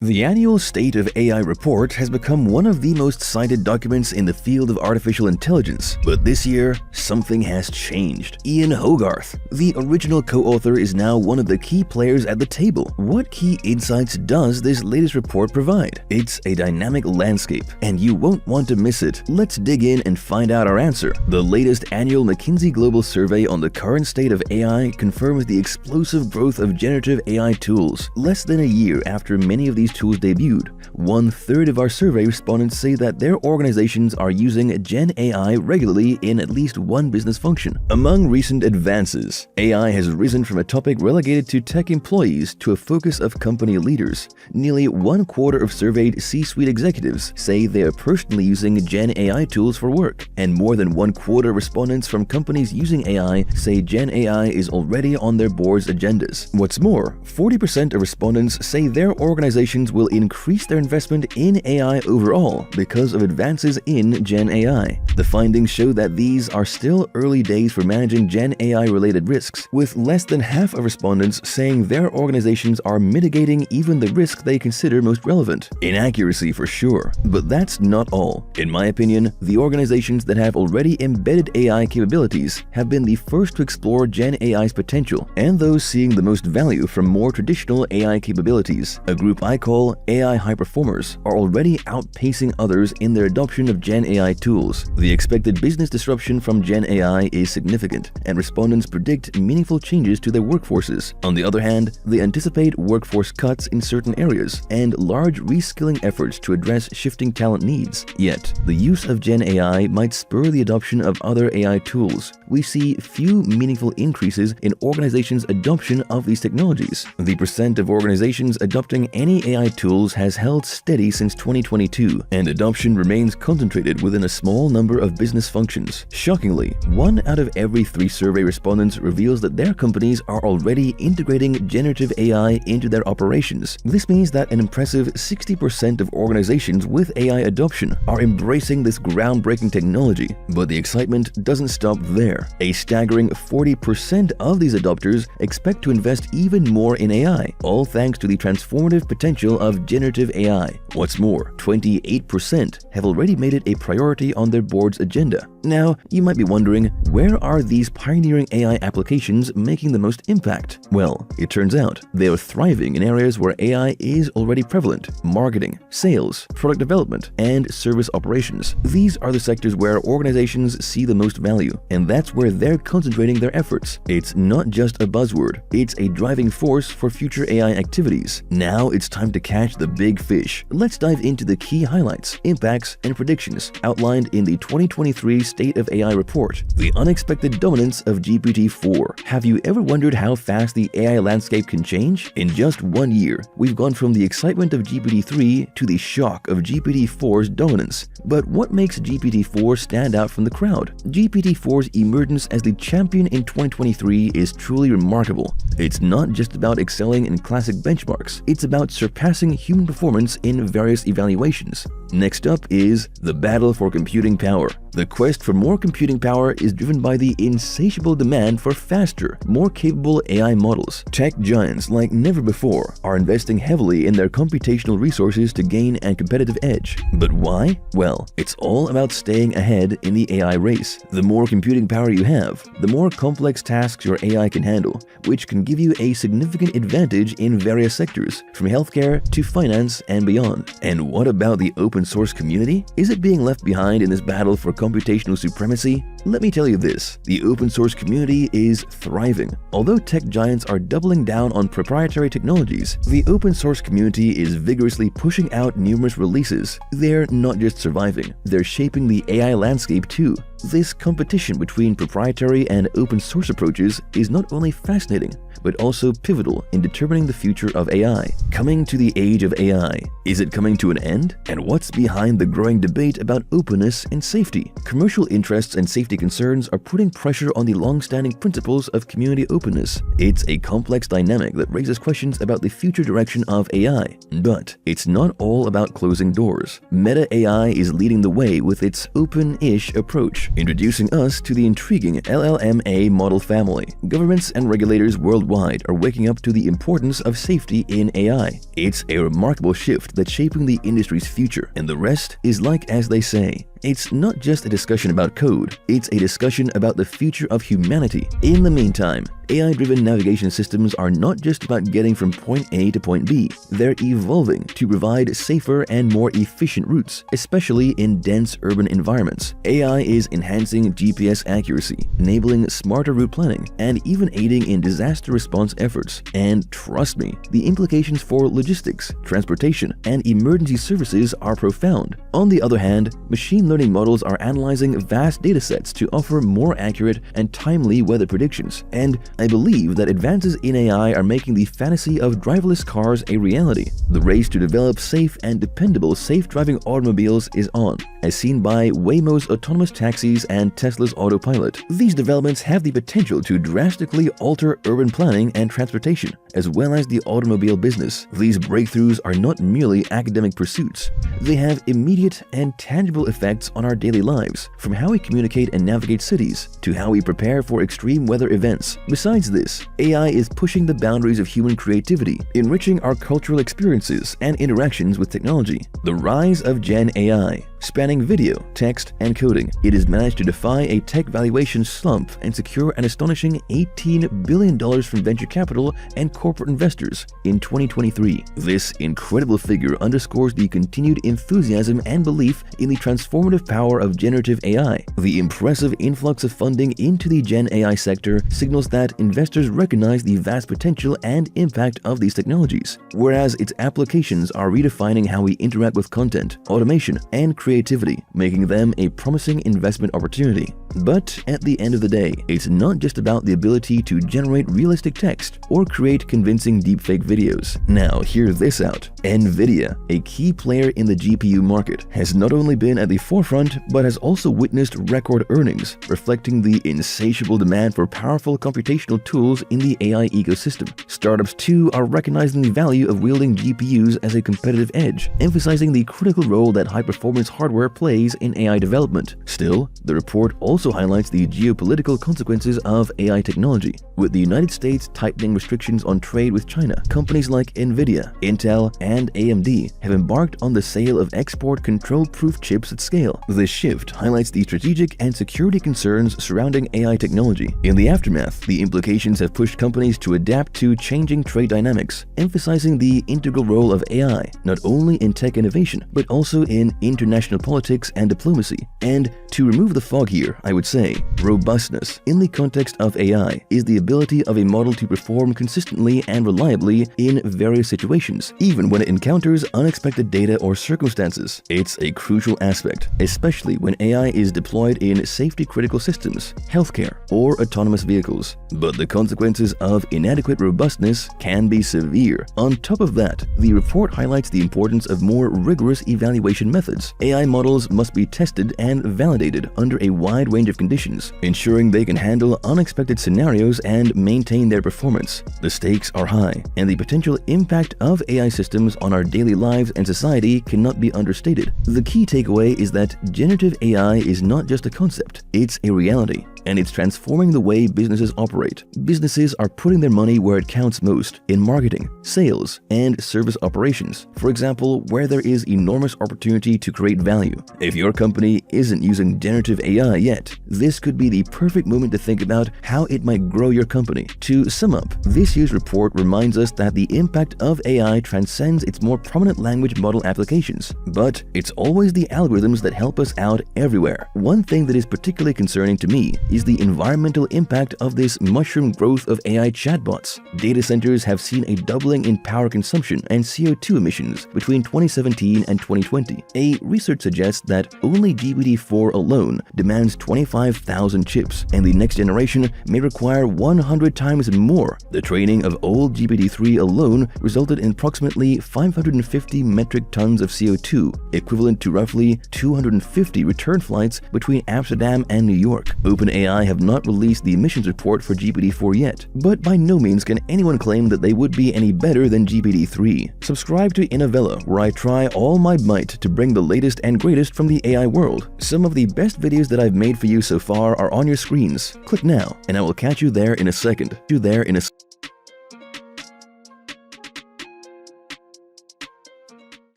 The annual State of AI report has become one of the most cited documents in the field of artificial intelligence, but this year, something has changed. Ian Hogarth, the original co-author, is now one of the key players at the table. What key insights does this latest report provide? It's a dynamic landscape, and you won't want to miss it. Let's dig in and find out our answer. The latest annual McKinsey Global Survey on the current state of AI confirms the explosive growth of generative AI tools. Less than a year after many of these tools debuted, 1/3 of our survey respondents say that their organizations are using Gen AI regularly in at least one business function. Among recent advances, AI has risen from a topic relegated to tech employees to a focus of company leaders. Nearly 1/4 of surveyed C-suite executives say they are personally using Gen AI tools for work, and more than 1/4 respondents from companies using AI say Gen AI is already on their board's agendas. What's more, 40% of respondents say their organizations will increase their investment in AI overall because of advances in Gen AI. The findings show that these are still early days for managing Gen AI-related risks, with less than half of respondents saying their organizations are mitigating even the risk they consider most relevant. Inaccuracy for sure, but that's not all. In my opinion, the organizations that have already embedded AI capabilities have been the first to explore Gen AI's potential, and those seeing the most value from more traditional AI capabilities. A group I call AI high performers are already outpacing others in their adoption of Gen AI tools. The expected business disruption from Gen AI is significant, and respondents predict meaningful changes to their workforces. On the other hand, they anticipate workforce cuts in certain areas and large reskilling efforts to address shifting talent needs. Yet, the use of Gen AI might spur the adoption of other AI tools. We see few meaningful increases in organizations' adoption of these technologies. The percent of organizations adopting any AI tools has held steady since 2022, and adoption remains concentrated within a small number of business functions. Shockingly, 1 out of every 3 survey respondents reveals that their companies are already integrating generative AI into their operations. This means that an impressive 60% of organizations with AI adoption are embracing this groundbreaking technology. But the excitement doesn't stop there. A staggering 40% of these adopters expect to invest even more in AI, all thanks to the transformative potential of generative AI. What's more, 28% have already made it a priority on their board's agenda. Now, you might be wondering, where are these pioneering AI applications making the most impact? Well, it turns out they are thriving in areas where AI is already prevalent: marketing, sales, product development, and service operations. These are the sectors where organizations see the most value, and that's where they're concentrating their efforts. It's not just a buzzword, it's a driving force for future AI activities. Now it's time to catch the big fish. Let's dive into the key highlights, impacts, and predictions outlined in the 2023 State of AI report. The unexpected dominance of GPT-4. Have you ever wondered how fast the AI landscape can change? In just 1 year, we've gone from the excitement of GPT-3 to the shock of GPT-4's dominance. But what makes GPT-4 stand out from the crowd? GPT-4's emergence as the champion in 2023 is truly remarkable. It's not just about excelling in classic benchmarks, it's about surpassing human performance in various evaluations. Next up is the battle for computing power. The quest for more computing power is driven by the insatiable demand for faster, more capable AI models. Tech giants like never before are investing heavily in their computational resources to gain a competitive edge. But why? Well, it's all about staying ahead in the AI race. The more computing power you have, the more complex tasks your AI can handle, which can give you a significant advantage in various sectors, from healthcare to finance and beyond. And what about the open source community? Is it being left behind in this battle for computational supremacy? Let me tell you this, the open source community is thriving. Although tech giants are doubling down on proprietary technologies, the open source community is vigorously pushing out numerous releases. They're not just surviving, they're shaping the AI landscape too. This competition between proprietary and open source approaches is not only fascinating, but also pivotal in determining the future of AI. Coming to the age of AI, is it coming to an end? And what's behind the growing debate about openness and safety? Commercial interests and safety safety concerns are putting pressure on the long-standing principles of community openness. It's a complex dynamic that raises questions about the future direction of AI. But it's not all about closing doors. Meta AI is leading the way with its open-ish approach, introducing us to the intriguing llma model family. Governments and regulators worldwide are waking up to the importance of safety in AI. It's a remarkable shift that's shaping the industry's future, and the rest is like as they say. It's not just a discussion about code, it's a discussion about the future of humanity. In the meantime, AI-driven navigation systems are not just about getting from point A to point B. They're evolving to provide safer and more efficient routes, especially in dense urban environments. AI is enhancing GPS accuracy, enabling smarter route planning, and even aiding in disaster response efforts. And trust me, the implications for logistics, transportation, and emergency services are profound. On the other hand, machine learning models are analyzing vast datasets to offer more accurate and timely weather predictions, and I believe that advances in AI are making the fantasy of driverless cars a reality. The race to develop safe and dependable safe-driving automobiles is on, as seen by Waymo's autonomous taxis and Tesla's autopilot. These developments have the potential to drastically alter urban planning and transportation, as well as the automobile business. These breakthroughs are not merely academic pursuits. They have immediate and tangible effects on our daily lives, from how we communicate and navigate cities to how we prepare for extreme weather events. Besides this, AI is pushing the boundaries of human creativity, enriching our cultural experiences and interactions with technology. The rise of Gen AI, spanning video, text, and coding, it has managed to defy a tech valuation slump and secure an astonishing $18 billion from venture capital and corporate investors in 2023. This incredible figure underscores the continued enthusiasm and belief in the transformative power of generative AI. The impressive influx of funding into the Gen AI sector signals that investors recognize the vast potential and impact of these technologies, whereas its applications are redefining how we interact with content, automation, and creativity, making them a promising investment opportunity. But at the end of the day, it's not just about the ability to generate realistic text or create convincing deepfake videos. Now, hear this out. NVIDIA, a key player in the GPU market, has not only been at the forefront, but has also witnessed record earnings, reflecting the insatiable demand for powerful computational tools in the AI ecosystem. Startups too are recognizing the value of wielding GPUs as a competitive edge, emphasizing the critical role that high-performance hardware plays in AI development. Still, the report also highlights the geopolitical consequences of AI technology. With the United States tightening restrictions on trade with China, companies like NVIDIA, Intel, and AMD have embarked on the sale of export control-proof chips at scale. This shift highlights the strategic and security concerns surrounding AI technology. In the aftermath, the implications have pushed companies to adapt to changing trade dynamics, emphasizing the integral role of AI, not only in tech innovation, but also in international politics and diplomacy. And to remove the fog here, I would say, robustness in the context of AI is the ability of a model to perform consistently and reliably in various situations, even when it encounters unexpected data or circumstances. It's a crucial aspect, especially when AI is deployed in safety-critical systems, healthcare, or autonomous vehicles. But the consequences of inadequate robustness can be severe. On top of that, the report highlights the importance of more rigorous evaluation methods. AI models must be tested and validated under a wide range of conditions, ensuring they can handle unexpected scenarios and maintain their performance. The stakes are high, and the potential impact of AI systems on our daily lives and society cannot be understated. The key takeaway is that generative AI is not just a concept, it's a reality, and it's transforming the way businesses operate. Businesses are putting their money where it counts most, in marketing, sales, and service operations. For example, where there is enormous opportunity to create value. If your company isn't using generative AI yet, this could be the perfect moment to think about how it might grow your company. To sum up, this year's report reminds us that the impact of AI transcends its more prominent language model applications, but it's always the algorithms that help us out everywhere. One thing that is particularly concerning to me is the environmental impact of this mushroom growth of AI chatbots. Data centers have seen a doubling in power consumption and CO2 emissions between 2017 and 2020. A research suggests that only GPT-4 alone demands 25,000 chips, and the next generation may require 100 times more. The training of old GPT-3 alone resulted in approximately 550 metric tons of CO2, equivalent to roughly 250 return flights between Amsterdam and New York. OpenAI have not released the emissions report for GPT-4 yet, but by no means can anyone claim that they would be any better than GPT-3. Subscribe to Innovella, where I try all my might to bring the latest and greatest from the AI world. Some of the best videos that I've made for you so far are on your screens. Click now, and I will catch you there in a second.